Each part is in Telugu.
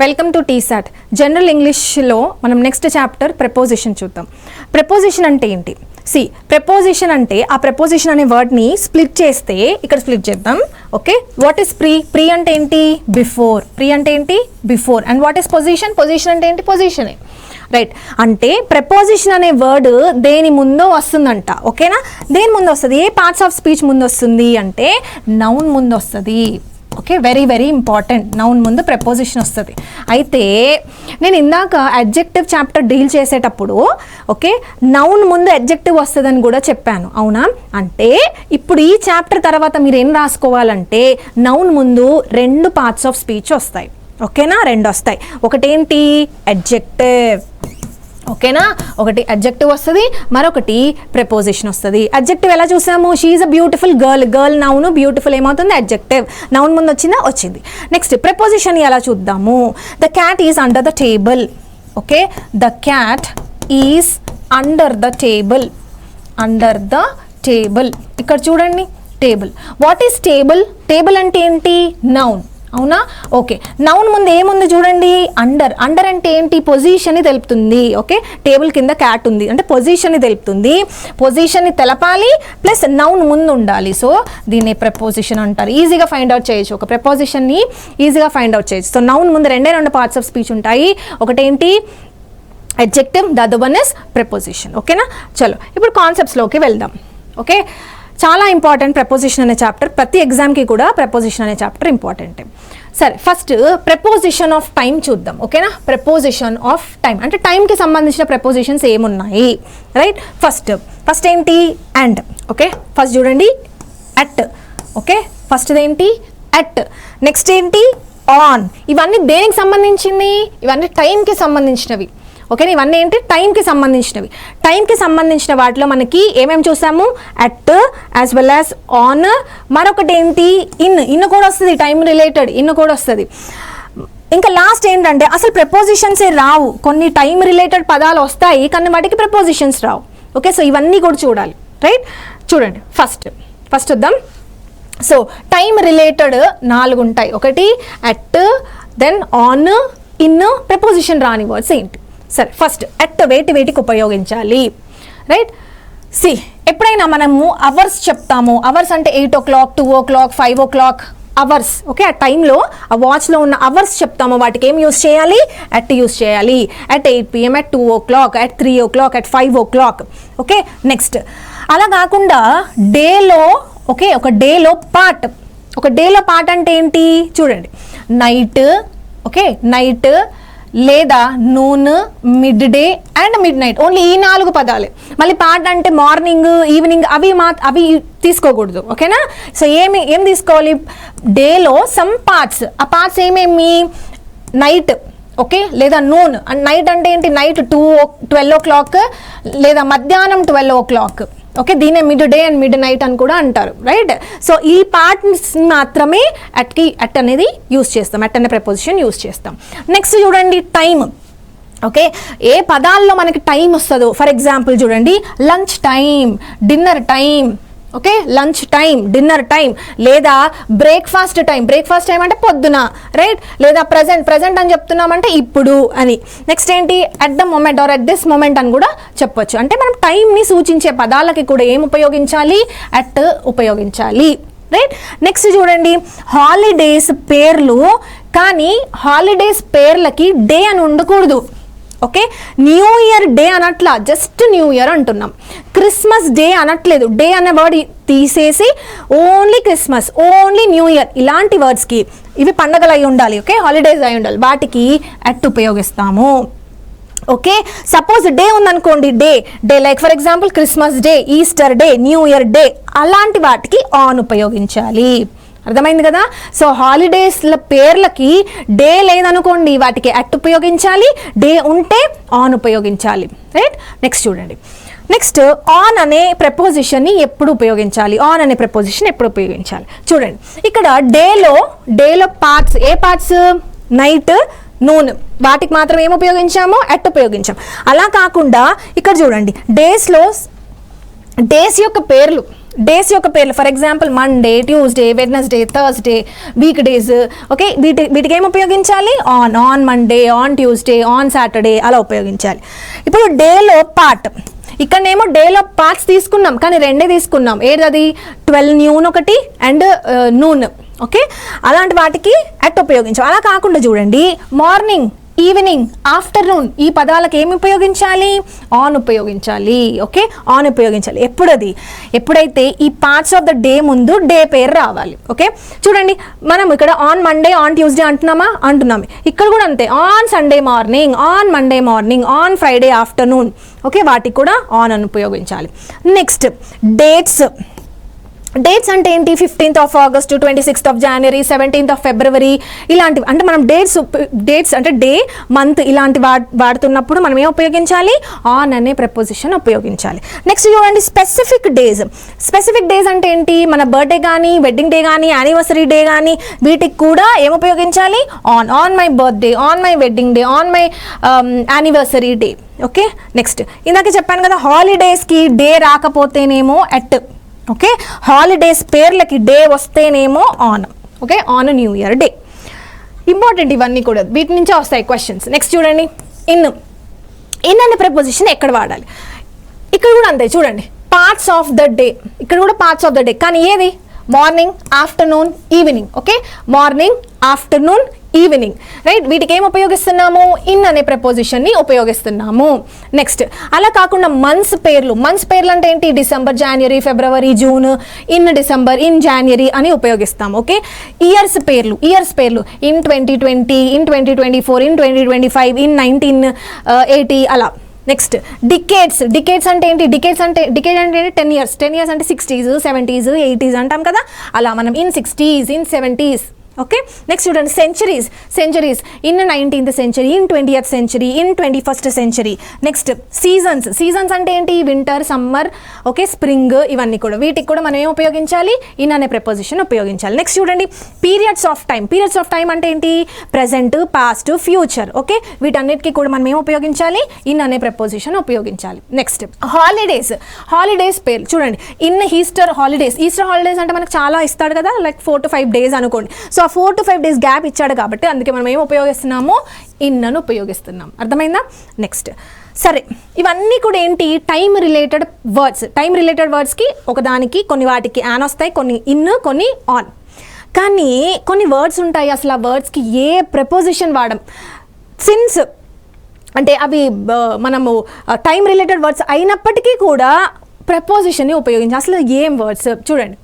వెల్కమ్ టు టీసాట్ జనరల్ ఇంగ్లీష్లో మనం నెక్స్ట్ చాప్టర్ ప్రపోజిషన్ చూద్దాం. ప్రపోజిషన్ అంటే ఏంటి? ప్రపోజిషన్ అంటే ఆ ప్రపోజిషన్ అనే వర్డ్ని స్ప్లిట్ చేస్తే ఇక్కడ స్ప్లిట్ చేద్దాం. ఓకే, వాట్ ఈస్ ప్రీ అంటే ఏంటి? బిఫోర్. ప్రీ అంటే ఏంటి? Before. And what is position? Position అంటే ఏంటి? పొజిషనే. రైట్, అంటే ప్రపోజిషన్ అనే వర్డ్ దేని ముందో వస్తుందంట. ఓకేనా, దేని ముందు వస్తుంది? ఏ పార్ట్స్ ఆఫ్ స్పీచ్ ముందు వస్తుంది అంటే నౌన్ ముందు వస్తుంది. Okay, very very important. Noun ముందు ప్రపోజిషన్ వస్తుంది. అయితే నేను ఇందాక అడ్జెక్టివ్ చాప్టర్ డీల్ చేసేటప్పుడు ఓకే నౌన్ ముందు అడ్జెక్టివ్ వస్తుందని కూడా చెప్పాను, అవునా? అంటే ఇప్పుడు ఈ చాప్టర్ తర్వాత మీరు ఏం రాసుకోవాలంటే నౌన్ ముందు రెండు పార్ట్స్ ఆఫ్ స్పీచ్ వస్తాయి. ఓకేనా, రెండు వస్తాయి. ఒకటేంటి? అడ్జెక్టివ్. ఓకేనా, ఒకటి అడ్జెక్టివ్ వస్తుంది, మరొకటి ప్రపోజిషన్ వస్తుంది. అడ్జెక్టివ్ ఎలా చూసాము? She is a beautiful girl. Girl noun, beautiful ఏమవుతుంది? అడ్జెక్టివ్. నౌన్ ముందు వచ్చిందా? వచ్చింది. నెక్స్ట్ ప్రపోజిషన్ ఎలా చూద్దాము? The cat is under the table. Okay, the cat is under the table. Under the table. ఇక్కడ చూడండి, table. What is table? Table అంటే ఏంటి? నౌన్, అవునా? ఓకే, నౌన్ ముందు ఏముంది చూడండి? అండర్. అండర్ అంటే ఏంటి? పొజిషన్ని తెలుపుతుంది. ఓకే, టేబుల్ కింద క్యాట్ ఉంది అంటే పొజిషన్ని తెలుపుతుంది. పొజిషన్ని తెలపాలి ప్లస్ నౌన్ ముందు ఉండాలి. సో దీన్ని ప్రపోజిషన్ అంటారు. ఈజీగా ఫైండ్ అవుట్ చేయొచ్చు, ఒక ప్రపోజిషన్ని ఈజీగా ఫైండ్ అవుట్ చేయొచ్చు. సో నౌన్ ముందు రెండు పార్ట్స్ ఆఫ్ స్పీచ్ ఉంటాయి. ఒకటేంటి? Adjective, the other one is preposition. ఓకేనా, చలో ఇప్పుడు కాన్సెప్ట్స్లోకి వెళ్దాం. ఓకే, చాలా ఇంపార్టెంట్ ప్రపోజిషన్ అనే చాప్టర్. ప్రతి ఎగ్జామ్కి కూడా ప్రపోజిషన్ అనే చాప్టర్ ఇంపార్టెంట్. సరే, ఫస్ట్ ప్రపోజిషన్ ఆఫ్ టైం చూద్దాం. ఓకేనా, ప్రపోజిషన్ ఆఫ్ టైం అంటే టైంకి సంబంధించిన ప్రపోజిషన్స్ ఏమున్నాయి? రైట్, ఫస్ట్ ఏంటి? అండ్. ఓకే, ఫస్ట్ చూడండి అట్. ఓకే, ఫస్ట్ ఏంటి? అట్. నెక్స్ట్ ఏంటి? ఆన్. ఇవన్నీ దేనికి సంబంధించింది? ఇవన్నీ టైంకి సంబంధించినవి. ఓకే, ఇవన్నీ ఏంటి? టైంకి సంబంధించినవి. టైంకి సంబంధించిన వాటిలో మనకి ఏమేమి చూసాము? At as well as on. మరొకటి ఏంటి? ఇన్ కూడా వస్తుంది, టైం రిలేటెడ్ ఇన్ కూడా వస్తుంది. ఇంకా లాస్ట్ ఏంటంటే అసలు ప్రపోజిషన్సే రావు. కొన్ని టైం రిలేటెడ్ పదాలు వస్తాయి కానీ వాటికి ప్రపోజిషన్స్ రావు. ఓకే, సో ఇవన్నీ కూడా చూడాలి. రైట్, చూడండి ఫస్ట్ వద్దాం. సో టైం రిలేటెడ్ 4 ఉంటాయి. ఒకటి at, then on, in, preposition రాని వర్డ్స్ ఏంటి? సరే, ఫస్ట్ అట్ వేటికి ఉపయోగించాలి? రైట్, ఎప్పుడైనా మనము అవర్స్ చెప్తాము. అవర్స్ అంటే 8 o'clock, 2 o'clock, 5 o'clock hours. Okay, ఆ టైంలో ఆ వాచ్లో ఉన్న అవర్స్ చెప్తాము. వాటికి ఏం యూస్ చేయాలి? అట్ యూస్ చేయాలి. At 8 PM, at 2 o'clock, at 3 o'clock, at 5 o'clock. Okay, next అలా కాకుండా డేలో, ఓకే ఒక డేలో పార్ట్ అంటే ఏంటి? చూడండి, నైట్. ఓకే, నైట్ లేదా noon, mid day and mid night. Only ఈ 4 పదాలే. మళ్ళీ పార్ట్ అంటే మార్నింగ్, ఈవినింగ్ అవి తీసుకోకూడదు. ఓకేనా, సో ఏం తీసుకోవాలి? డేలో సమ్ పార్ట్స్. ఆ పార్ట్స్ ఏమేమి? నైట్, ఓకే, లేదా నూన్. అండ్ నైట్ అంటే ఏంటి? నైట్ 12 o'clock లేదా మధ్యాహ్నం 12 o'clock. ఓకే, దీనే midday and midnight అని కూడా అంటారు. రైట్, సో ఈ పార్ట్స్ మాత్రమే అట్ అనేది యూస్ చేస్తాం. అట్ అనే ప్రపోజిషన్ యూస్ చేస్తాం. నెక్స్ట్ చూడండి టైం. ఓకే, ఏ పదాల్లో మనకి టైం వస్తుందో, ఫర్ ఎగ్జాంపుల్ చూడండి lunch time, dinner time. Okay, lunch time, dinner time, లేదా బ్రేక్ఫాస్ట్ టైం అంటే పొద్దున. రైట్, లేదా ప్రజెంట్ అని చెప్తున్నామంటే ఇప్పుడు అని. నెక్స్ట్ ఏంటి? At the moment or at this moment అని కూడా చెప్పొచ్చు. అంటే మనం టైంని సూచించే పదాలకి కూడా ఏం ఉపయోగించాలి? అట్ ఉపయోగించాలి. రైట్, నెక్స్ట్ చూడండి హాలిడేస్ పేర్లు. కానీ హాలిడేస్ పేర్లకి డే అని ఉండకూడదు. ఓకే, న్యూ ఇయర్ డే అనట్లా, జస్ట్ న్యూ ఇయర్ అంటున్నాం. క్రిస్మస్ డే అనట్లేదు, డే అనే వర్డ్ తీసేసి only Christmas, only New Year ఇలాంటి వర్డ్స్కి, ఇవి పండగలు అయి ఉండాలి. ఓకే, హాలిడేస్ అయి ఉండాలి, వాటికి అట్ ఉపయోగిస్తాము. ఓకే, సపోజ్ డే ఉందనుకోండి, day like for example Christmas day, Easter day, new Year day, అలాంటి వాటికి ఆన్ ఉపయోగించాలి. అర్థమైంది కదా? సో హాలిడేస్ల పేర్లకి డే లేదనుకోండి, వాటికి అట్ ఉపయోగించాలి. డే ఉంటే ఆన్ ఉపయోగించాలి. రైట్, నెక్స్ట్ చూడండి. నెక్స్ట్ ఆన్ అనే ప్రపోజిషన్ని ఎప్పుడు ఉపయోగించాలి? ఆన్ అనే ప్రపోజిషన్ ఎప్పుడు ఉపయోగించాలి? చూడండి, ఇక్కడ డేలో పార్ట్స్, ఏ పార్ట్స్? నైట్, నూన్, వాటికి మాత్రం ఏం ఉపయోగించాము? అట్ ఉపయోగించాం. అలా కాకుండా ఇక్కడ చూడండి డేస్ యొక్క పేర్లు. డేస్ యొక్క పేర్లు for example Monday, Tuesday, Wednesday, Thursday, week days. Okay, వీటికి ఏం ఉపయోగించాలి? On Monday, on Tuesday, on Saturday అలా ఉపయోగించాలి. ఇప్పుడు డేలో పార్ట్, ఇక్కడనేమో డేలో పార్ట్స్ తీసుకున్నాం కానీ రెండే తీసుకున్నాం. ఏది? 12 noon ఒకటి అండ్ నూన్. ఓకే, అలాంటి వాటికి అట్ ఉపయోగించాం. అలా కాకుండా చూడండి, మార్నింగ్, ఈవినింగ్, ఆఫ్టర్నూన్ ఈ పదాలకు ఏమి ఉపయోగించాలి? ఆన్ ఉపయోగించాలి. ఓకే, ఆన్ ఉపయోగించాలి. ఎప్పుడైతే ఈ పార్ట్స్ ఆఫ్ ద డే ముందు డే పేరు రావాలి. ఓకే, చూడండి మనం ఇక్కడ ఆన్ మండే, ఆన్ ట్యూస్డే అంటున్నాము. ఇక్కడ కూడా అంతే, on Sunday morning, on Monday morning, on Friday afternoon. Okay, వాటికి కూడా ఆన్ అని ఉపయోగించాలి. Next dates. డేట్స్ అంటే ఏంటి? 15th of August, 26th of January, 17th of February ఇలాంటివి. అంటే మనం డేట్స్ అంటే డే, మంత్ ఇలాంటి వాడుతున్నప్పుడు మనం ఏం ఉపయోగించాలి? ఆన్ అనే ప్రపోజిషన్ ఉపయోగించాలి. నెక్స్ట్ చూడండి, స్పెసిఫిక్ డేస్. స్పెసిఫిక్ డేస్ అంటే ఏంటి? మన బర్త్డే కానీ, వెడ్డింగ్ డే కానీ, యానివర్సరీ డే కానీ వీటికి కూడా ఏం ఉపయోగించాలి? On my birthday, on my wedding day, on my anniversary day. Okay, next ఇందాక చెప్పాను కదా, హాలిడేస్కి డే రాకపోతేనేమో అట్. ఓకే, హాలిడేస్ పేర్లకి డే వస్తేనేమో on. Okay, on New Year day. Important ఇవన్నీ కూడా, వీటి నుంచే వస్తాయి క్వశ్చన్స్. నెక్స్ట్ చూడండి, ఇన్ అనే ప్రపోజిషన్ ఎక్కడ వాడాలి? ఇక్కడ కూడా అంతే చూడండి, పార్ట్స్ ఆఫ్ ద డే. ఇక్కడ కూడా పార్ట్స్ ఆఫ్ ద డే, కానీ ఏది? Morning, afternoon, evening. Okay, morning, afternoon, evening. Right, వీటికి ఏం ఉపయోగిస్తున్నాము? ఇన్ అనే ప్రపోజిషన్ని ఉపయోగిస్తున్నాము. నెక్స్ట్ అలా కాకుండా మంత్స్ పేర్లు అంటే ఏంటి? December, January, February, June, in December, in January అని ఉపయోగిస్తాము. ఓకే, ఇయర్స్ పేర్లు ఇన్ 2020, ఇన్ 2024, ఇన్ 2025, ఇన్ 1980 అలా. నెక్స్ట్ డికేడ్స్ అంటే ఏంటి? డికేడ్ అంటే 10 years. 10 years అంటే 60s, 70s, 80s అంటాం కదా, అలా మనం in 60s, in 70s. Okay, next చూడండి, centuries in 19th century, in 20th century, in 21st century. Next seasons అంటే ఏంటి? వింటర్, సమ్మర్, ఓకే, స్ప్రింగ్, ఇవన్నీ కూడా. వీటికి కూడా మనం ఏం ఉపయోగించాలి? ఇన్ అనే ప్రపోజిషన్ ఉపయోగించాలి. నెక్స్ట్ చూడండి, పీరియడ్స్ ఆఫ్ టైం అంటే ఏంటి? Present, past, future. ఓకే, వీటన్నిటికీ కూడా మనం ఏం ఉపయోగించాలి? ఇన్ అనే ప్రపోజిషన్ ఉపయోగించాలి. నెక్స్ట్ హాలిడేస్ పేర్లు చూడండి, ఇన్ ఈస్టర్ హాలిడేస్ అంటే మనకు చాలా ఇస్తాడు కదా, లైక్ 4 to 5 days అనుకోండి. సో ఆ 4 to 5 days గ్యాప్ ఇచ్చాడు కాబట్టి అందుకే మనం ఏం ఉపయోగిస్తున్నాము? ఇన్ అని ఉపయోగిస్తున్నాం. అర్థమైందా? నెక్స్ట్ సరే, ఇవన్నీ కూడా ఏంటి? టైమ్ రిలేటెడ్ వర్డ్స్కి ఒకదానికి కొన్ని వాటికి యాన్ వస్తాయి, కొన్ని ఇన్, కొన్ని ఆన్. కానీ కొన్ని వర్డ్స్ ఉంటాయి అసలు ఆ వర్డ్స్కి ఏ ప్రపోజిషన్ వాడం. సిన్స్ అంటే అవి మనము టైమ్ రిలేటెడ్ వర్డ్స్ అయినప్పటికీ కూడా ప్రపోజిషన్ని ఉపయోగించాలి. అసలు ఏం వర్డ్స్ చూడండి,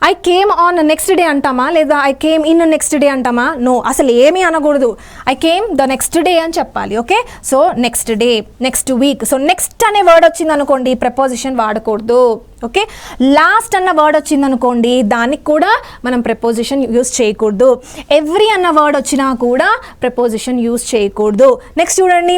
I came on next day అంటామా, లేదా I came in next day అంటామా? నో, అసలు ఏమీ అనకూడదు. I came the next day అని చెప్పాలి. Okay, so next day, next week. So next అనే వర్డ్ వచ్చింది అనుకోండి, ప్రపోజిషన్ వాడకూడదు. ఓకే, లాస్ట్ అన్న వర్డ్ వచ్చింది అనుకోండి, దానికి కూడా మనం ప్రపోజిషన్ యూజ్ చేయకూడదు. ఎవ్రీ అన్న వర్డ్ వచ్చినా కూడా ప్రపోజిషన్ యూజ్ చేయకూడదు. నెక్స్ట్ చూడండి,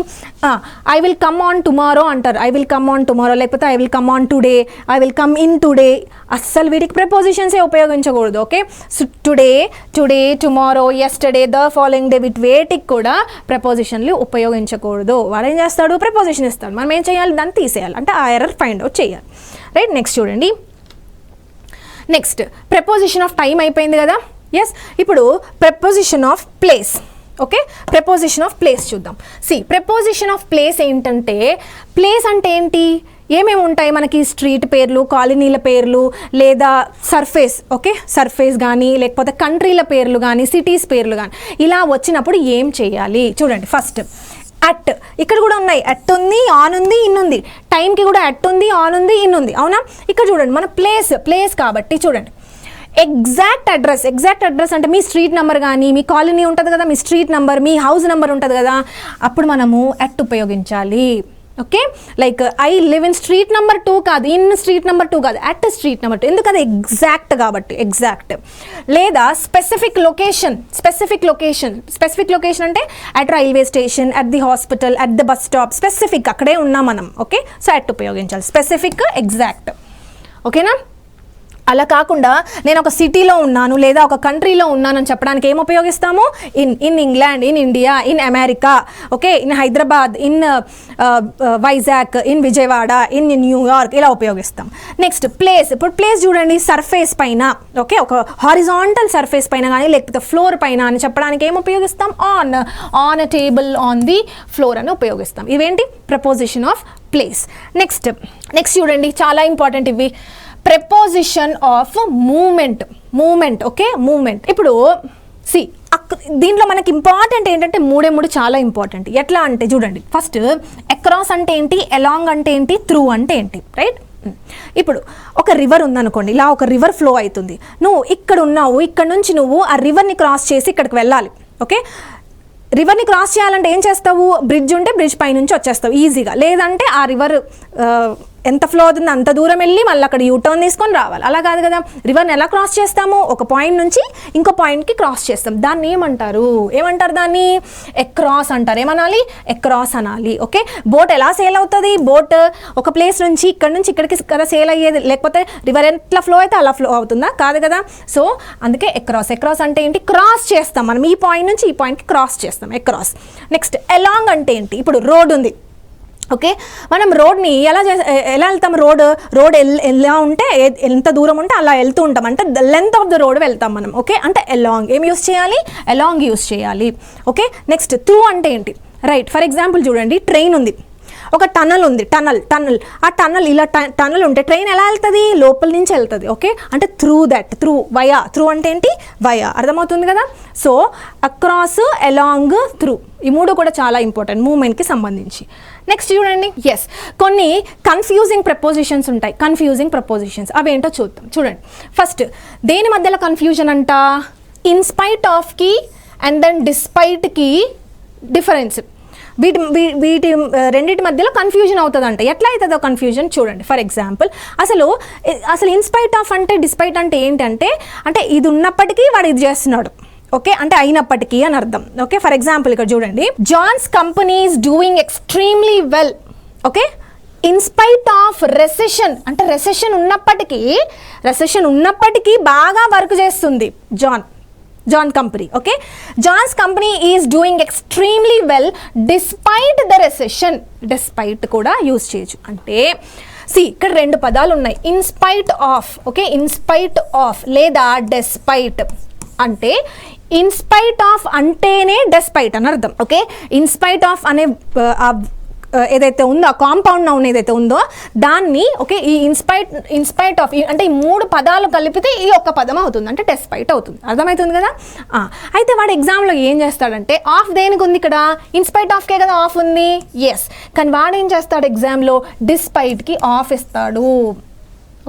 I will come on tomorrow అంటారు. I will come on tomorrow, లేకపోతే I will come on today, I will come in today. అస్సలు వీటికి ప్రపోజిషన్సే ఉపయోగించకూడదు. Okay, so today, tomorrow, yesterday, the following day, వీటికి కూడా ప్రపోజిషన్లు ఉపయోగించకూడదు. వాడు ఏం చేస్తాడు? ప్రపోజిషన్ ఇస్తాడు. మనం ఏం చేయాలి? దాన్ని తీసేయాలి, అంటే ఆ ఎర్రర్ ఫైండ్ అవుట్ చేయాలి. రైట్, నెక్స్ట్ చూడండి, నెక్స్ట్ ప్రపోజిషన్ ఆఫ్ టైం అయిపోయింది కదా. ఎస్, ఇప్పుడు preposition of place. Okay, preposition of place చూద్దాం. ప్రపోజిషన్ ఆఫ్ ప్లేస్ ఏంటంటే, ప్లేస్ అంటే ఏంటి? ఏమేమి ఉంటాయి మనకి? స్ట్రీట్ పేర్లు, కాలనీల పేర్లు, లేదా సర్ఫేస్. ఓకే, సర్ఫేస్ కానీ, లేకపోతే కంట్రీల పేర్లు కానీ, సిటీస్ పేర్లు కానీ, ఇలా వచ్చినప్పుడు ఏం చేయాలి చూడండి. ఫస్ట్ అట్, ఇక్కడ కూడా ఉన్నాయి, అట్ ఉంది, ఆన్ ఉంది, ఇన్ ఉంది. టైంకి కూడా అట్ ఉంది, ఆన్ ఉంది, ఇన్ ఉంది. అవునా? ఇక్కడ చూడండి, మన ప్లేస్ కాబట్టి చూడండి, ఎగ్జాక్ట్ అడ్రస్ అంటే మీ స్ట్రీట్ నెంబర్ కానీ, మీ కాలనీ ఉంటుంది కదా, మీ స్ట్రీట్ నెంబర్, మీ హౌస్ నెంబర్ ఉంటుంది కదా, అప్పుడు మనము అట్ ఉపయోగించాలి. Okay, like I live in street number 2 కాదు, ఇన్ స్ట్రీట్ నెంబర్ 2 కాదు, అట్ స్ట్రీట్ నెంబర్ 2. ఎందుకది ఎగ్జాక్ట్ కాబట్టి, ఎగ్జాక్ట్. లేదా స్పెసిఫిక్ లొకేషన్ అంటే at railway station, at the hospital, at the bus stop, specific అక్కడే ఉన్నాం మనం. ఓకే, సో అట్ ఉపయోగించాలి. Specific, exact. ఓకేనా? అలా కాకుండా నేను ఒక సిటీలో ఉన్నాను లేదా ఒక కంట్రీలో ఉన్నానని చెప్పడానికి ఏం ఉపయోగిస్తాము? In England, in India, in America, okay, in Hyderabad, in Vizag, in Vijayawada, in New York, ఇలా ఉపయోగిస్తాం. Next place. ఇప్పుడు ప్లేస్ చూడండి, సర్ఫేస్ పైన, ఓకే, ఒక హారిజాంటల్ సర్ఫేస్ పైన కానీ లేకపోతే ఫ్లోర్ పైన అని చెప్పడానికి ఏం ఉపయోగిస్తాం? On a table, on the floor అని ఉపయోగిస్తాం. ఇవేంటి? Preposition of place. నెక్స్ట్ చూడండి, చాలా ఇంపార్టెంట్ ఇవి. Preposition of moment, okay, moment. ఇప్పుడు దీంట్లో మనకి ఇంపార్టెంట్ ఏంటంటే మూడు చాలా ఇంపార్టెంట్. ఎట్లా అంటే చూడండి, ఫస్ట్ అక్రాస్ అంటే ఏంటి, అలాంగ్ అంటే ఏంటి, త్రూ అంటే ఏంటి, రైట్? ఇప్పుడు ఒక రివర్ ఉందనుకోండి, ఇలా ఒక రివర్ ఫ్లో అవుతుంది, నువ్వు ఇక్కడ ఉన్నావు, ఇక్కడ నుంచి నువ్వు ఆ రివర్ని క్రాస్ చేసి ఇక్కడికి వెళ్ళాలి, ఓకే. రివర్ని క్రాస్ చేయాలంటే ఏం చేస్తావు? బ్రిడ్జ్ ఉంటే బ్రిడ్జ్ పైనుంచి వచ్చేస్తావు ఈజీగా, లేదంటే ఆ రివర్ ఎంత ఫ్లో అవుతుందో అంత దూరం వెళ్ళి మళ్ళీ అక్కడ యూటర్న్ తీసుకొని రావాలి. అలా కాదు కదా. రివర్ని ఎలా క్రాస్ చేస్తాము? ఒక పాయింట్ నుంచి ఇంకో పాయింట్కి క్రాస్ చేస్తాం. దాన్ని ఏమంటారు? దాన్ని ఎక్రాస్ అంటారు. ఏమనాలి? ఎక్రాస్ అనాలి, ఓకే. బోట్ ఎలా సేల్ అవుతుంది? బోట్ ఒక ప్లేస్ నుంచి ఇక్కడికి కదా సేల్ అయ్యేది, లేకపోతే రివర్ ఎట్లా ఫ్లో అయితే అలా ఫ్లో అవుతుందా? కాదు కదా. సో అందుకే ఎక్రాస్ అంటే ఏంటి? క్రాస్ చేస్తాం మనం, ఈ పాయింట్ నుంచి ఈ పాయింట్కి క్రాస్ చేస్తాం, ఎక్రాస్. నెక్స్ట్ అలాంగ్ అంటే ఏంటి? ఇప్పుడు రోడ్ ఉంది, ఓకే, మనం రోడ్ని ఎలా వెళ్తాం? రోడ్ ఎలా ఉంటే ఎంత దూరం ఉంటే అలా వెళ్తూ ఉంటాం, అంటే the length of the road వెళ్తాం మనం, ఓకే. అంటే అలాంగ్ ఏం యూస్ చేయాలి? అలాంగ్ యూస్ చేయాలి, ఓకే. నెక్స్ట్ త్రూ అంటే ఏంటి? రైట్, ఫర్ ఎగ్జాంపుల్ చూడండి, ట్రైన్ ఉంది, ఒక టనల్ ఉంది, టనల్. ఆ టనల్ ఇలా టనల్ ఉంటే ట్రైన్ ఎలా వెళ్తుంది? లోపల నుంచి వెళ్తుంది, ఓకే. అంటే త్రూ త్రూ అంటే ఏంటి? వయా. అర్థమవుతుంది కదా. సో అక్రాస్, అలాంగ్, త్రూ, ఈ మూడు కూడా చాలా ఇంపార్టెంట్ మూమెంట్కి సంబంధించి. నెక్స్ట్ చూడండి, కొన్ని కన్ఫ్యూజింగ్ ప్రపోజిషన్స్ ఉంటాయి. అవేంటో చూద్దాం. చూడండి, ఫస్ట్ దేని మధ్యలో కన్ఫ్యూజన్ అంట? ఇన్స్పైట్ ఆఫ్కి అండ్ దెన్ డిస్పైట్కి డిఫరెన్స్. వీటి రెండింటి మధ్యలో కన్ఫ్యూజన్ అవుతుందంట. ఎట్లా అవుతుందో కన్ఫ్యూజన్ చూడండి. ఫర్ ఎగ్జాంపుల్, అసలు ఇన్స్పైట్ ఆఫ్ అంటే డిస్పైట్ అంటే ఏంటంటే, అంటే ఇది ఉన్నప్పటికీ వాడు ఇది చేస్తున్నాడు, ఓకే, అంటే అయినప్పటికీ అని అర్థం, ఓకే. ఫర్ ఎగ్జాంపుల్ ఇక్కడ చూడండి, John's company is doing extremely well, okay. In spite of recession అంటే రెసెషన్ ఉన్నప్పటికీ బాగా వర్క్ చేస్తుంది John company, okay. John's company is doing extremely well despite the recession. Despite కూడా యూజ్ చేయొచ్చు. అంటే ఇక్కడ రెండు పదాలు ఉన్నాయి, in spite of, okay, in spite of లేదా డెస్పైట్. అంటే ఇన్స్పైట్ ఆఫ్ అంటేనే డెస్పైట్ అని అర్థం, ఓకే. ఇన్స్పైట్ ఆఫ్ అనే ఏదైతే ఉందో, ఆ కాంపౌండ్ నౌన్ ఏదైతే ఉందో దాన్ని, ఓకే, ఈ ఇన్స్పైట్ ఆఫ్ అంటే ఈ మూడు పదాలు కలిపితే ఈ ఒక్క పదం అవుతుంది, అంటే డెస్పైట్ అవుతుంది. అర్థమవుతుంది కదా. అయితే వాడు ఎగ్జామ్లో ఏం చేస్తాడంటే, ఆఫ్ దేనికి ఉంది? ఇక్కడ ఇన్స్పైట్ ఆఫ్కే కదా ఆఫ్ ఉంది, ఎస్. కానీ వాడు ఏం చేస్తాడు ఎగ్జామ్లో? డిస్పైట్కి ఆఫ్ ఇస్తాడు,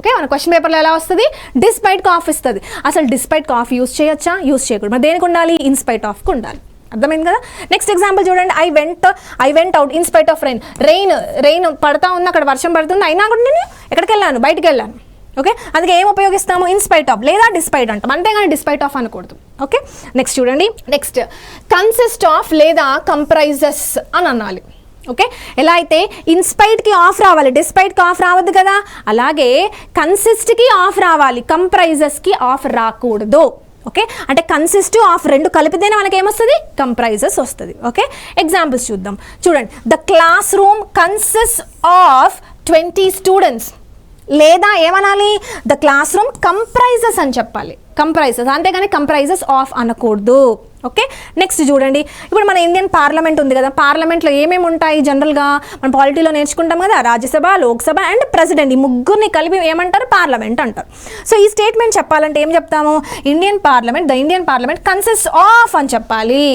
ఓకే. మన క్వశ్చన్ పేపర్లో ఎలా వస్తుంది? డిస్పైట్కి ఆఫ్ ఇస్తుంది. అసలు డిస్పైట్కి ఆఫ్ యూస్ చేయొచ్చా? యూస్ చేయకూడదు. మరి దేనికి ఉండాలి? ఇన్స్పైట్ ఆఫ్కి ఉండాలి. అర్థమైంది కదా. నెక్స్ట్ ఎగ్జాంపుల్ చూడండి, I went out in spite of rain పడతా ఉంది, అక్కడ వర్షం పడుతుంది, అయినా కూడా నేను ఎక్కడికి వెళ్ళాను? బయటికి వెళ్ళాను, ఓకే. అందుకే ఏం ఉపయోగిస్తాము? ఇన్స్పైట్ ఆఫ్ లేదా డిస్పైట్ అంటాం, అంతేగాని డిస్పైట్ ఆఫ్ అనకూడదు, ఓకే. నెక్స్ట్ చూడండి, నెక్స్ట్ కన్సిస్ట్ ఆఫ్ లేదా కంప్రైజెస్ అని అనాలి, ఓకే. ఎలా అయితే ఇన్స్పైట్కి ఆఫ్ రావాలి, డిస్పైట్కి ఆఫ్ రావద్దు కదా, అలాగే కన్సిస్ట్కి ఆఫ్ రావాలి, కంప్రైజెస్కి ఆఫ్ రాకూడదు, ఓకే. అంటే కన్సిస్ట్ ఆఫ్ రెండు కలిపితేనే మనకి ఏమొస్తుంది? కంప్రైజెస్ వస్తుంది, ఓకే. ఎగ్జాంపుల్స్ చూద్దాం. చూడండి, the class room consist of 20 students. లేదా ఏమనాలి? ద క్లాస్ రూమ్ కంప్రైజెస్ అని చెప్పాలి, కంప్రైజెస్, అంతేగాని కంప్రైజెస్ ఆఫ్ అనకూడదు, ఓకే. నెక్స్ట్ చూడండి, ఇప్పుడు మన ఇండియన్ పార్లమెంట్ ఉంది కదా, పార్లమెంట్లో ఏమేమి ఉంటాయి? జనరల్గా మనం పాలిటీలో నేర్చుకుంటాం కదా, రాజ్యసభ, లోక్సభ అండ్ ప్రెసిడెంట్, ఈ ముగ్గురిని కలిపి ఏమంటారు? పార్లమెంట్ అంటారు. సో ఈ స్టేట్మెంట్ చెప్పాలంటే ఏం చెప్తాము? The Indian parliament consist of అని చెప్పాలి,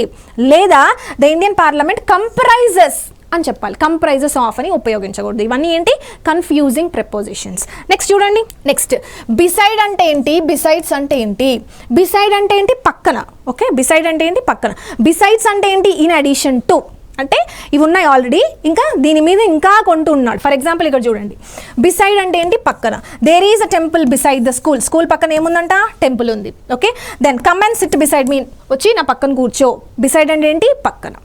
లేదా ద ఇండియన్ పార్లమెంట్ కంప్రైజెస్ అని చెప్పాలి, కంప్రైజెస్ ఆఫ్ అని ఉపయోగించకూడదు. ఇవన్నీ ఏంటి? Confusing prepositions. నెక్స్ట్ చూడండి, నెక్స్ట్ బిసైడ్ అంటే ఏంటి? బిసైడ్స్ అంటే ఏంటి? బిసైడ్ అంటే ఏంటి? పక్కన, ఓకే. బిసైడ్ అంటే ఏంటి? పక్కన. బిసైడ్స్ అంటే ఏంటి? ఇన్ అడిషన్ టు, అంటే ఇవి ఉన్నాయి ఆల్రెడీ, ఇంకా దీని మీద ఇంకా కొంటూ ఉన్నాడు. ఫర్ ఎగ్జాంపుల్ ఇక్కడ చూడండి, బిసైడ్ అంటే ఏంటి? పక్కన. There is a temple beside the school పక్కన ఏముందంట? టెంపుల్ ఉంది, okay. Then come and sit beside me, వచ్చి నా పక్కన కూర్చో. బిసైడ్ అంటే ఏంటి? పక్కన.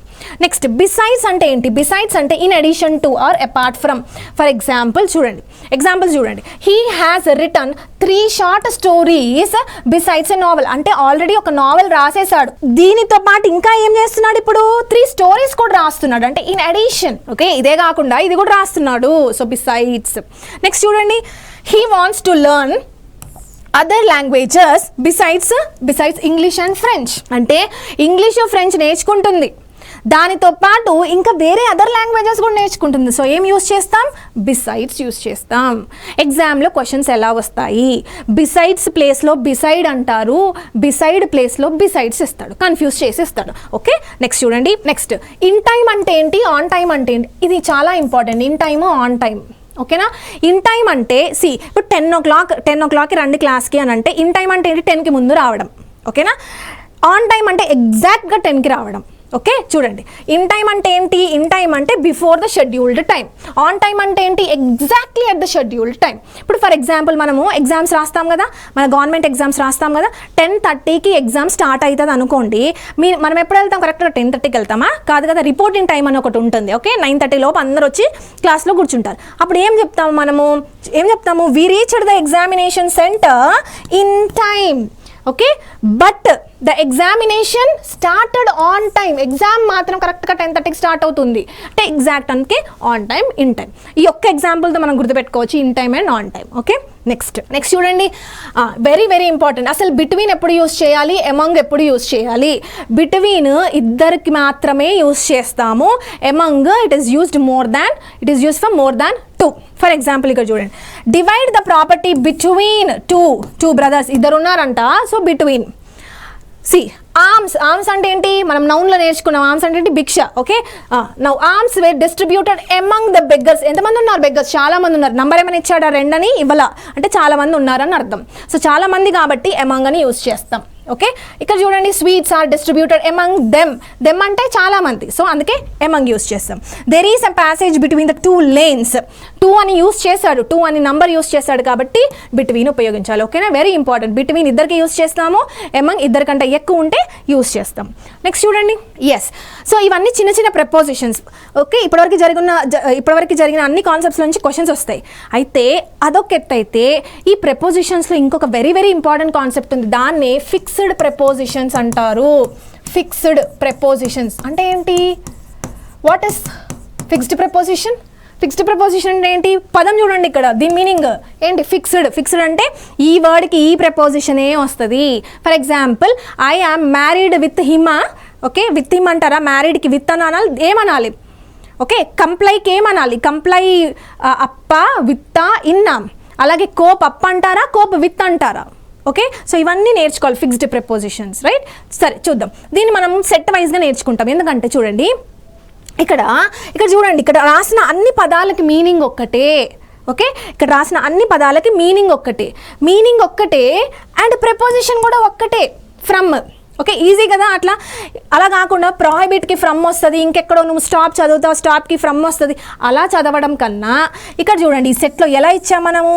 నెక్స్ట్ బిసైడ్స్ అంటే ఏంటి? బిసైడ్స్ అంటే in addition to or apart from. For example చూడండి, he has return 3 short stories besides a novel. అంటే ఆల్రెడీ ఒక నావెల్ రాసేసాడు, దీనితో పాటు ఇంకా ఏం చేస్తున్నాడు, ఇప్పుడు 3 స్టోరీస్ కూడా రాస్తున్నాడు, అంటే ఇన్ అడిషన్. ఓకే, ఇదే కాకుండా ఇది కూడా రాస్తున్నాడు, సో బిసైడ్స్. నెక్స్ట్ చూడండి, he wants to learn other languages besides English and French. అంటే ఇంగ్లీష్ ఫ్రెంచ్ నేర్చుకుంటుంది, దానితో పాటు ఇంకా వేరే అదర్ లాంగ్వేజెస్ కూడా నేర్చుకుంటుంది. సో ఏం యూస్ చేస్తాం? బిసైడ్స్ యూస్ చేస్తాం. ఎగ్జామ్లో క్వశ్చన్స్ ఎలా వస్తాయి? బిసైడ్స్ ప్లేస్లో బిసైడ్ అంటారు, బిసైడ్ ప్లేస్లో బిసైడ్స్ ఇస్తాడు, కన్ఫ్యూజ్ చేసి ఇస్తాడు. ఓకే, నెక్స్ట్ చూడండి. నెక్స్ట్ ఇన్ టైమ్ అంటే ఏంటి, ఆన్ టైమ్ అంటే ఏంటి? ఇది చాలా important, in time on time. ఓకేనా, ఇన్ టైమ్ అంటే ఇప్పుడు 10 o'clock రండి క్లాస్కి అని అంటే ఇన్ టైమ్ అంటే ఏంటి? 10కి ముందు రావడం. ఓకేనా, ఆన్ టైమ్ అంటే ఎగ్జాక్ట్గా 10కి రావడం. ఓకే, చూడండి, ఇన్ టైమ్ అంటే ఏంటి? ఇన్ టైమ్ అంటే before the scheduled time. On time అంటే ఏంటి? Exactly at the scheduled time. ఇప్పుడు ఫర్ ఎగ్జాంపుల్ మనము ఎగ్జామ్స్ రాస్తాం కదా, మన గవర్నమెంట్ ఎగ్జామ్స్ రాస్తాం కదా, 10:30కి ఎగ్జామ్ స్టార్ట్ అవుతుంది అనుకోండి, మనం ఎప్పుడు వెళ్తాం? కరెక్ట్గా 10:30కి వెళ్తామా? కాదు కదా, రిపోర్టింగ్ టైం అని ఒకటి ఉంటుంది. ఓకే, 9:30 లోపు అందరూ వచ్చి క్లాస్లో కూర్చుంటారు. అప్పుడు ఏం చెప్తాము? We reached the examination centre in time. Okay, but the examination started on time. Exam మాత్రం కరెక్ట్గా 10:30కి స్టార్ట్ అవుతుంది, అంటే ఎగ్జాక్ట్ అంటే ఆన్ టైమ్, ఇన్ టైమ్. ఈ ఒక్క ఎగ్జాంపుల్తో మనం గుర్తుపెట్టుకోవచ్చు in time and on time. Okay, next చూడండి, వెరీ వెరీ ఇంపార్టెంట్. అసలు బిట్వీన్ ఎప్పుడు యూస్ చేయాలి, ఎమంగ్ ఎప్పుడు యూస్ చేయాలి? బిట్వీన్ ఇద్దరికి మాత్రమే యూస్ చేస్తాము. Among it is used for more than 2. For example ఇక్కడ చూడండి, divide the property between two brothers. ఇద్దరు ఉన్నారంట, సో బిట్వీన్. ఆర్మ్స్ అంటే ఏంటి? మనం నౌన్లో నేర్చుకున్నాం. ఆర్మ్స్ అంటే ఏంటి? భిక్ష. Okay, now alms were distributed among the beggars. ఎంతమంది ఉన్నారు బెగ్గర్స్? చాలా మంది ఉన్నారు. నంబర్ ఏమైనా ఇచ్చాడా? 2 అని ఇవ్వాల, అంటే చాలా మంది ఉన్నారని అర్థం. సో చాలా మంది కాబట్టి ఎమంగ్ అని యూస్ చేస్తాం. ఓకే, ఇక్కడ చూడండి, sweets are distributed among them అంటే చాలా మంది, సో అందుకే ఎమంగ్ యూస్ చేస్తాం. There is a passage between the 2 lanes. 2 అని యూస్ చేశాడు, 2 అని నంబర్ యూస్ చేశాడు కాబట్టి బిట్వీన్ ఉపయోగించాలి. ఓకేనా, వెరీ ఇంపార్టెంట్. బిట్వీన్ ఇద్దరికి యూస్ చేస్తాము, ఎమంగ్ ఇద్దరికంటే ఎక్కువ ఉంటే యూస్ చేస్తాం. నెక్స్ట్ చూడండి, ఎస్. సో ఇవన్నీ చిన్న చిన్న ప్రపోజిషన్స్. ఓకే, ఇప్పటివరకు జరిగిన అన్ని కాన్సెప్ట్స్ నుంచి క్వశ్చన్స్ వస్తాయి. అయితే అదొక ఎత్తు అయితే ఈ ప్రపోజిషన్స్లో ఇంకొక వెరీ వెరీ ఇంపార్టెంట్ కాన్సెప్ట్ ఉంది, దాన్ని ఫిక్స్డ్ ప్రపోజిషన్స్ అంటారు. ఫిక్స్డ్ ప్రపోజిషన్స్ అంటే ఏంటి? What is fixed preposition? Fixed preposition అంటే ఏంటి? పదం చూడండి ఇక్కడ, దీని మీనింగ్ ఏంటి? ఫిక్స్డ్ అంటే ఈ వర్డ్కి ఈ ప్రపోజిషనే వస్తుంది. For example, I am married with him. Okay, with him అంటారా? మ్యారీడ్కి విత్ అని అనాలి, ఏమనాలి? ఓకే, కంప్లైకి ఏమనాలి? కంప్లై అప్ప విత్త ఇన్నాం. అలాగే కోప్ అప్ప అంటారా? కోప్ విత్ అంటారా? ఓకే, సో ఇవన్నీ నేర్చుకోవాలి, ఫిక్స్డ్ ప్రపోజిషన్స్, రైట్? సరే చూద్దాం, దీన్ని మనం సెట్ వైజ్గా నేర్చుకుంటాం. ఎందుకంటే చూడండి, ఇక్కడ చూడండి, ఇక్కడ రాసిన అన్ని పదాలకి మీనింగ్ ఒక్కటే. ఓకే, ఇక్కడ రాసిన అన్ని పదాలకి మీనింగ్ ఒక్కటే అండ్ ప్రపోజిషన్ కూడా ఒక్కటే, ఫ్రమ్. ఓకే, ఈజీ కదా. అలా కాకుండా ప్రోహిబిట్కి ఫ్రమ్ వస్తుంది, ఇంకెక్కడో నువ్వు స్టాప్ చదువుతావు, స్టాప్కి ఫ్రమ్ వస్తుంది, అలా చదవడం కన్నా ఇక్కడ చూడండి, ఈ సెట్లో ఎలా ఇచ్చాం మనము?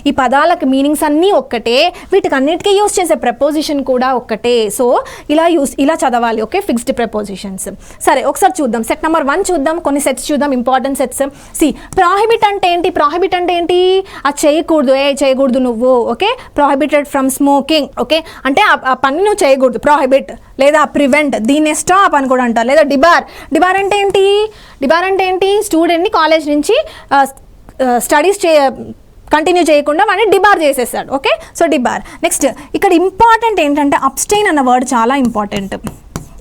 ఈ పదాలకు మీనింగ్స్ అన్నీ ఒక్కటే, వీటికి అన్నిటికీ యూస్ చేసే ప్రపోజిషన్ కూడా ఒక్కటే. సో ఇలా చదవాలి. Okay, fixed prepositions. సరే, ఒకసారి చూద్దాం, సెట్ నెంబర్ 1 చూద్దాం, కొన్ని సెట్స్ చూద్దాం, ఇంపార్టెంట్ సెట్స్. ప్రోహిబిట్ అంటే ఏంటి? అది చేయకూడదు నువ్వు. Okay, prohibited from smoking. Okay, అంటే ఆ పని నువ్వు చేయకూడదు, ప్రోహిబిట్ లేదా ప్రివెంట్, దీన్ని స్టాప్ అని కూడా అంటారు. లేదా డిబార్ అంటే ఏంటి? స్టూడెంట్ని కాలేజ్ నుంచి స్టడీస్ కంటిన్యూ చేయకుండా వాడిని డిబార్ చేసేసాడు. Okay, so debar. నెక్స్ట్ ఇక్కడ ఇంపార్టెంట్ ఏంటంటే అబ్స్టైన్ అన్న వర్డ్ చాలా ఇంపార్టెంట్.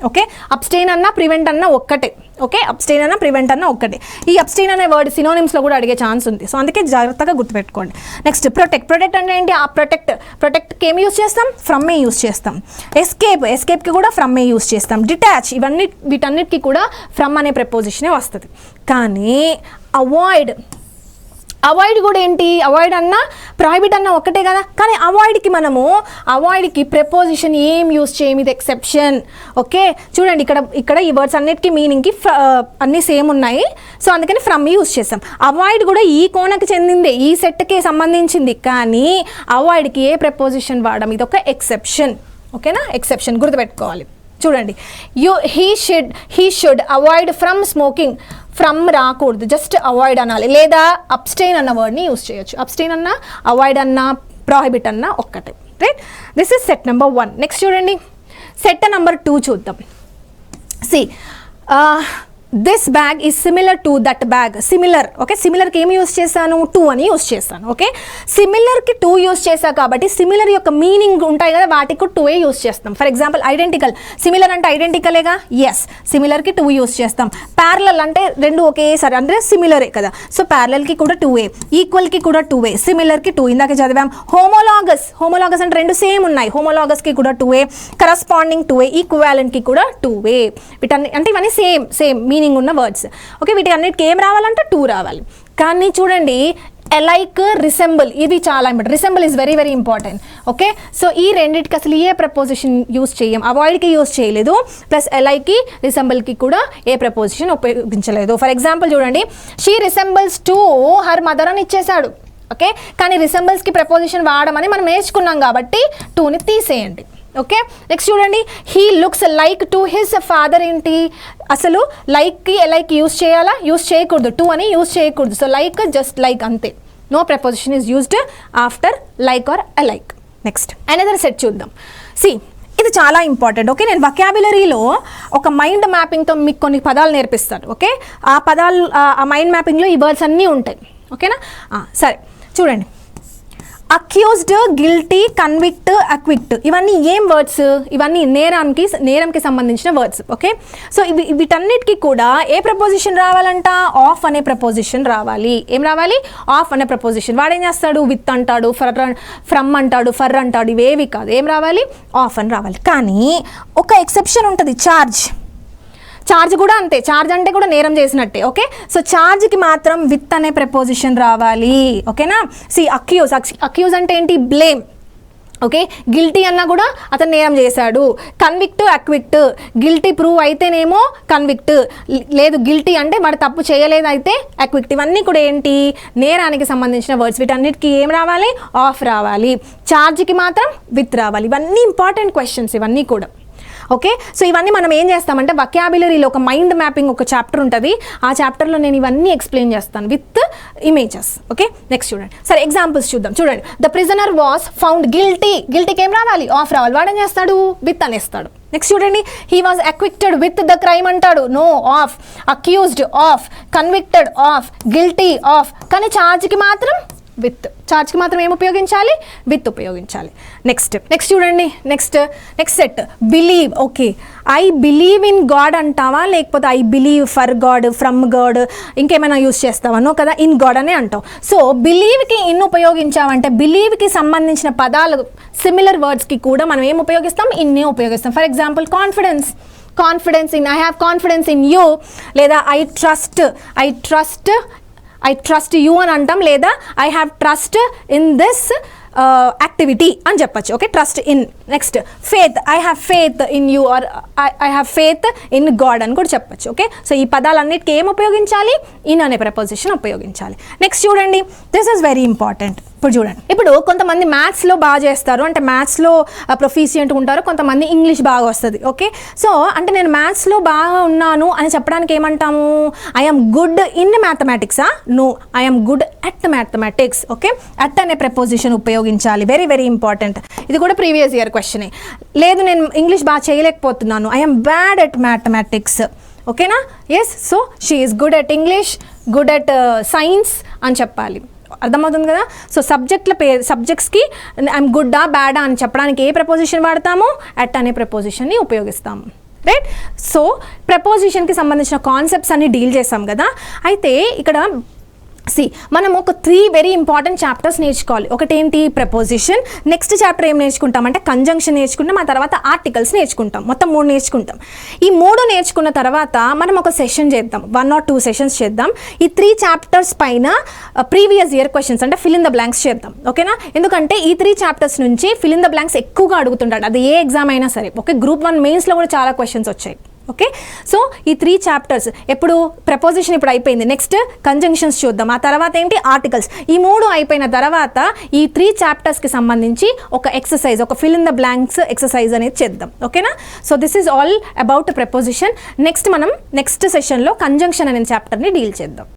ఓకే, అబ్స్టైన్ అన్న ప్రివెంట్ అన్న ఒక్కటే. ఓకే, అబ్స్టైన్ అన్న ప్రివెంట్ అన్న ఒక్కటే. ఈ అబ్స్టైన్ అనే వర్డ్ సినోనిమ్స్లో కూడా అడిగే ఛాన్స్ ఉంది, సో అందుకే జాగ్రత్తగా గుర్తుపెట్టుకోండి. నెక్స్ట్ ప్రొటెక్ట్ అంటే ఏంటి? ఆ ప్రొటెక్ట్కి ఏమి యూస్ చేస్తాం? ఫ్రమ్ ఏ యూస్ చేస్తాం. ఎస్కేప్కి కూడా ఫ్రమ్ ఏ యూస్ చేస్తాం. డిటాచ్, వీటన్నిటికీ కూడా ఫ్రమ్ అనే ప్రపోజిషనే వస్తుంది. కానీ అవాయిడ్ కూడా ఏంటి? అవాయిడ్ అన్న ప్రోహిబిట్ అన్న ఒక్కటే కదా. కానీ అవాయిడ్కి ప్రపోజిషన్ ఏం యూస్ చేయము, ఇది ఎక్సెప్షన్. ఓకే, చూడండి, ఇక్కడ ఈ వర్డ్స్ అన్నిటికీ మీనింగ్కి అన్నీ సేమ్ ఉన్నాయి, సో అందుకని ఫ్రమ్ యూస్ చేస్తాం. అవాయిడ్ కూడా ఈ కోణకి చెందిందే, ఈ సెట్కి సంబంధించింది, కానీ అవాయిడ్కి ఏ ప్రపోజిషన్ వాడడం, ఇది ఒక ఎక్సెప్షన్. ఓకేనా, ఎక్సెప్షన్ గుర్తుపెట్టుకోవాలి. చూడండి, he should avoid from smoking. From రాకూడదు, జస్ట్ అవాయిడ్ అనాలి. లేదా అబ్స్టైన్ అన్న వర్డ్ని యూస్ చేయొచ్చు. అబ్స్టైన్ అన్న, అవాయిడ్ అన్న, ప్రాహిబిట్ అన్న ఒక్కటే. Right, this is set number 1. Next చూడండి, సెట్ నెంబర్ 2 చూద్దాం. See this bag is similar to that bag. Similar, okay, సిమిలర్కి ఏమి యూస్ చేశాను? 2 అని యూస్ చేస్తాను. ఓకే, సిమిలర్కి 2 యూస్ చేశా కాబట్టి సిమిలర్ యొక్క మీనింగ్ ఉంటాయి కదా, వాటికి 2 యూస్ చేస్తాం. ఫర్ ఎగ్జాంపుల్ ఐడెంటికల్, సిమిలర్ అంటే ఐడెంటికలేగా, ఎస్, సిమిలర్కి 2 యూస్ చేస్తాం. ప్యారలల్ అంటే రెండు ఒకేసారి అంటే సిమిలరే కదా, సో ప్యారలల్కి కూడా 2 ఈక్వల్కి కూడా 2 సిమిలర్కి 2. ఇందాక చదివాం. హోమోలాగస్ అంటే రెండు సేమ్ ఉన్నాయి, హోమోలాగస్కి కూడా 2 కరస్పాండింగ్ 2 ఈక్వాలెంట్కి కూడా 2 వీటన్ని అంటే ఇవన్నీ సేమ్ మీనింగ్ ఉన్న వర్డ్స్. ఓకే, వీటి అన్నిటికి ఏం రావాలంటే 2 రావాలి. కానీ చూడండి, ఎలైక్, రిసెంబుల్, ఇది చాలా important. Resemble is very very important. Okay, so ఈ రెండింటికి అసలు ఏ ప్రపోజిషన్ యూస్ చేయం, అవాయిడ్కి యూస్ చేయలేదు, ప్లస్ ఎలైక్కి రిసెంబుల్కి కూడా ఏ ప్రపోజిషన్ ఉపయోగించలేదు. ఫర్ ఎగ్జాంపుల్ చూడండి, she resembles to her mother అని ఇచ్చేసాడు. ఓకే, కానీ రిసెంబుల్స్కి ప్రపోజిషన్ వాడమని మనం నేర్చుకున్నాం కాబట్టి 2ని తీసేయండి. ఓకే, నెక్స్ట్ చూడండి, he looks like to his father. ఏంటి అసలు లైక్కి ఎలైక్ యూస్ చేయాలా? యూస్ చేయకూడదు, 2 అని యూస్ చేయకూడదు. సో లైక్, జస్ట్ లైక్ అంతే. No preposition is used after like or alike. Next another set చూద్దాం. సి, ఇది చాలా ఇంపార్టెంట్. ఓకే, నేను వొకాబులరీలో ఒక మైండ్ మ్యాపింగ్తో మీకు కొన్ని పదాలు నేర్పిస్తాను. ఓకే, ఆ పదాలు, ఆ మైండ్ మ్యాపింగ్లో ఈ వర్డ్స్ అన్నీ ఉంటాయి. ఓకేనా? సరే చూడండి, అక్యూజ్డ్, గిల్టీ, కన్విక్ట్, అక్విక్ట్, ఇవన్నీ ఏం వర్డ్స్? ఇవన్నీ నేరంకి సంబంధించిన వర్డ్స్. ఓకే, సో వీటన్నిటికీ కూడా ఏ ప్రపోజిషన్ రావాలంట? ఆఫ్ అనే ప్రపోజిషన్ రావాలి. ఏం రావాలి? ఆఫ్ అనే ప్రపోజిషన్. వాడేం చేస్తాడు? విత్ అంటాడు, ఫ్రమ్ అంటాడు, ఫర్ అంటాడు, ఇవేవి కాదు. ఏం రావాలి? ఆఫ్ అని రావాలి. కానీ ఒక ఎక్సెప్షన్ ఉంటుంది, ఛార్జ్ కూడా అంతే. ఛార్జ్ అంటే కూడా నేరం చేసినట్టే. ఓకే, సో ఛార్జ్కి మాత్రం విత్ అనే ప్రపోజిషన్ రావాలి. ఓకేనా? సి, అక్యూజ్ అంటే ఏంటి? బ్లేమ్. ఓకే, గిల్టీ అన్నా కూడా అతను నేరం చేశాడు. కన్విక్ట్, అక్విక్ట్, గిల్టీ ప్రూవ్ అయితేనేమో కన్విక్ట్, లేదు గిల్టీ అంటే వాడు తప్పు చేయలేదు అయితే అక్విక్ట్. ఇవన్నీ కూడా ఏంటి? నేరానికి సంబంధించిన వర్డ్స్. వీటన్నిటికీ ఏం రావాలి? ఆఫ్ రావాలి. ఛార్జ్కి మాత్రం విత్ రావాలి. ఇవన్నీ ఇంపార్టెంట్ క్వశ్చన్స్ ఇవన్నీ కూడా. ఓకే, సో ఇవన్నీ మనం ఏం చేస్తామంటే వొకాబులరీలో ఒక మైండ్ మ్యాపింగ్ ఒక చాప్టర్ ఉంటుంది. ఆ చాప్టర్లో నేను ఇవన్నీ ఎక్స్ప్లెయిన్ చేస్తాను విత్ ఇమేజెస్. ఓకే, నెక్స్ట్ చూడండి. సరే ఎగ్జాంపుల్స్ చూద్దాం. చూడండి, the prisoner was found guilty. గిల్టీకి ఏం రావాలి? ఆఫ్ రావాలి. వాడు ఏం చేస్తాడు? విత్ అనేస్తాడు. నెక్స్ట్ చూడండి, he was acquitted with the crime అంటాడు. No, of. Accused, of. Convicted, of. Guilty, of. కానీ ఛార్జ్కి మాత్రం విత్. ఛార్జ్కి మాత్రం ఏం ఉపయోగించాలి? విత్ ఉపయోగించాలి. నెక్స్ట్ చూడండి, next set, believe. Okay, I believe in God అంటావా, లేకపోతే I believe for God, from God, ఇంకేమైనా యూస్ చేస్తావనో కదా, ఇన్ గాడ్ అనే అంటావు. సో బిలీవ్కి ఇన్ ఉపయోగించావంటే బిలీవ్కి సంబంధించిన పదాలు సిమిలర్ వర్డ్స్కి కూడా మనం ఏం ఉపయోగిస్తాం? ఇన్నే ఉపయోగిస్తాం. For example confidence in, I have confidence in you, లేదా ఐ ట్రస్ట్ యూ అని అంటాం, లేదా I have trust in this activity అని చెప్పచ్చు. Okay, trust in. Next faith, I have faith in you or I have faith in God అని కూడా చెప్పచ్చు. ఓకే, సో ఈ పదాలన్నిటికీ ఏం ఉపయోగించాలి? ఇన్ అనే ప్రపోజిషన్ ఉపయోగించాలి. నెక్స్ట్ చూడండి, దిస్ ఈజ్ వెరీ ఇంపార్టెంట్. ఇప్పుడు కొంతమంది మ్యాథ్స్లో బాగా చేస్తారు, అంటే మ్యాథ్స్లో ప్రొఫిషియంట్ ఉంటారు, కొంతమంది ఇంగ్లీష్ బాగా వస్తుంది. ఓకే, సో అంటే నేను మ్యాథ్స్లో బాగా ఉన్నాను అని చెప్పడానికి ఏమంటాము? ఐఎమ్ గుడ్ ఇన్ మ్యాథమెటిక్సా? No, I'm good at mathematics. Okay, at అనే ప్రపోజిషన్ ఉపయోగించాలి. Very very important. ఇది కూడా ప్రీవియస్ ఇయర్ క్వశ్చనే. లేదు, నేను ఇంగ్లీష్ బాగా చేయలేకపోతున్నాను, ఐఎమ్ బ్యాడ్ అట్ మ్యాథమెటిక్స్. ఓకేనా? Yes, so she is good at English, good at science అని చెప్పాలి. అర్థమవుతుంది కదా? సో సబ్జెక్ట్స్కి ఐఎమ్ గుడ్డా బ్యాడా అని చెప్పడానికి ఏ ప్రపోజిషన్ వాడతాము? అట్ అనే ప్రపోజిషన్ని ఉపయోగిస్తాము. రైట్, సో ప్రపోజిషన్కి సంబంధించిన కాన్సెప్ట్స్ అన్ని డీల్ చేసాం కదా. అయితే ఇక్కడ మనం ఒక 3 వెరీ ఇంపార్టెంట్ చాప్టర్స్ నేర్చుకోవాలి. ఒకటేంటి? ప్రపోజిషన్. నెక్స్ట్ చాప్టర్ ఏం నేర్చుకుంటామంటే కంజంక్షన్ నేర్చుకుంటాం, ఆ తర్వాత ఆర్టికల్స్ నేర్చుకుంటాం. మొత్తం 3 నేర్చుకుంటాం. ఈ 3 నేర్చుకున్న తర్వాత మనం ఒక సెషన్ చేద్దాం, 1 or 2 సెషన్స్ చేద్దాం. ఈ 3 చాప్టర్స్ పైన ప్రీవియస్ ఇయర్ క్వశ్చన్స్ అంటే ఫిల్ ఇన్ ద బ్లాంక్స్ చేద్దాం. ఓకేనా? ఎందుకంటే ఈ 3 చాప్టర్స్ నుంచి ఫిల్ ఇన్ ద బ్లాంక్స్ ఎక్కువగా అడుగుతుంటాడు, అది ఏ ఎగ్జామ్ అయినా సరే. ఓకే, గ్రూప్ 1 మెయిన్స్లో కూడా చాలా క్వశ్చన్స్ వచ్చాయి. ఓకే, సో ఈ 3 చాప్టర్స్ ఎప్పుడు ప్రపోజిషన్ ఇప్పుడు అయిపోయింది, నెక్స్ట్ కంజంక్షన్స్ చూద్దాం, ఆ తర్వాత ఏంటి ఆర్టికల్స్. ఈ 3 అయిపోయిన తర్వాత ఈ 3 చాప్టర్స్కి సంబంధించి ఒక ఎక్సర్సైజ్, ఒక fill in the blanks exercise అనేది చేద్దాం. ఓకేనా? So this is all about preposition. Next మనం నెక్స్ట్ సెషన్లో కంజంక్షన్ అనే చాప్టర్ని డీల్ చేద్దాం.